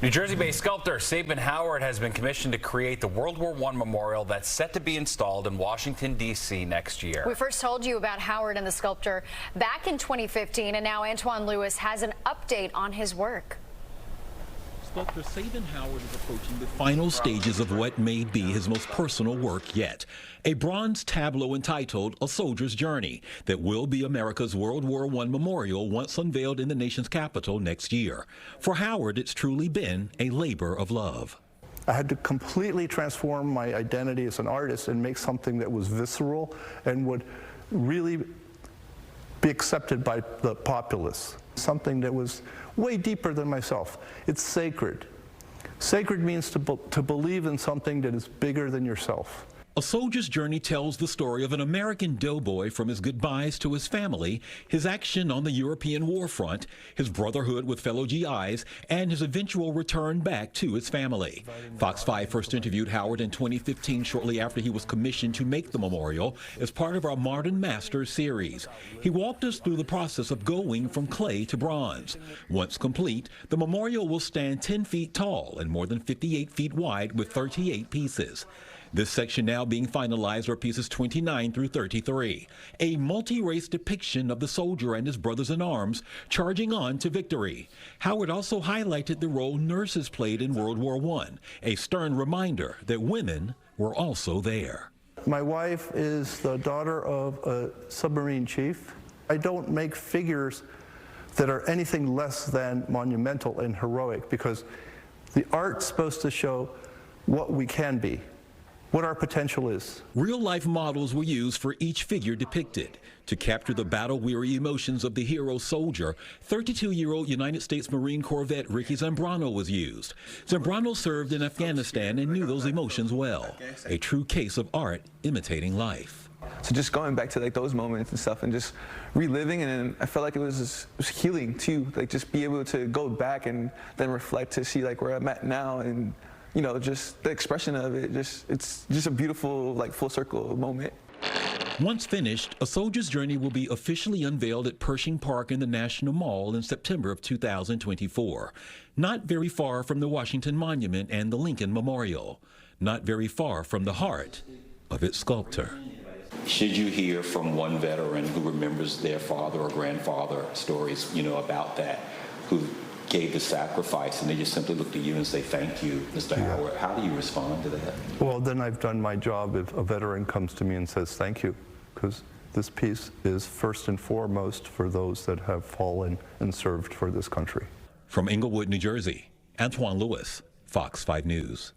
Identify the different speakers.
Speaker 1: New Jersey-based sculptor Sabin Howard has been commissioned to create the World War I memorial that's set to be installed in Washington, D.C. next year.
Speaker 2: We first told you about Howard and the sculptor back in 2015, and now Antwan Lewis has an update on his work.
Speaker 3: Sculptor Sabin Howard is approaching the final stages of what may be his most personal work yet. A bronze tableau entitled A Soldier's Journey that will be America's World War I memorial once unveiled in the nation's capital next year. For Howard, it's truly been a labor of love.
Speaker 4: I had to completely transform my identity as an artist and make something that was visceral and would really be accepted by the populace. Something that was way deeper than myself. It's sacred. Sacred means to believe in something that is bigger than yourself.
Speaker 3: A Soldier's Journey tells the story of an American doughboy from his goodbyes to his family, his action on the European war front, his brotherhood with fellow GIs, and his eventual return back to his family. Fox 5 first interviewed Howard in 2015, shortly after he was commissioned to make the memorial as part of our Modern Masters series. He walked us through the process of going from clay to bronze. Once complete, the memorial will stand 10 feet tall and more than 58 feet wide with 38 pieces. This section now being finalized are pieces 29 through 33, a multi-race depiction of the soldier and his brothers in arms charging on to victory. Howard also highlighted the role nurses played in World War I, a stern reminder that women were also there.
Speaker 4: My wife is the daughter of a submarine chief. I don't make figures that are anything less than monumental and heroic, because the art's supposed to show what we can be, what our potential is.
Speaker 3: Real-life models were used for each figure depicted. To capture the battle-weary emotions of the hero soldier, 32-year-old United States Marine Corps vet Ricky Zambrano was used. Zambrano served in Afghanistan and knew those emotions well. A true case of art imitating life.
Speaker 5: So just going back to like those moments and stuff and just reliving, and I felt like it was healing too, like just be able to go back and then reflect to see like where I'm at now, and you know, just the expression of it, it's just a beautiful, like, full circle moment.
Speaker 3: Once finished, A Soldier's Journey will be officially unveiled at Pershing Park in the National Mall in September of 2024. Not very far from the Washington Monument and the Lincoln Memorial. Not very far from the heart of its sculptor.
Speaker 6: Should you hear from one veteran who remembers their father or grandfather stories, you know, about that, who gave the sacrifice, and they just simply look to you and say, thank you, Mr. Howard. How do you respond to that?
Speaker 4: Well, then I've done my job if a veteran comes to me and says, thank you, because this piece is first and foremost for those that have fallen and served for this country.
Speaker 3: From Englewood, New Jersey, Antwan Lewis, Fox 5 News.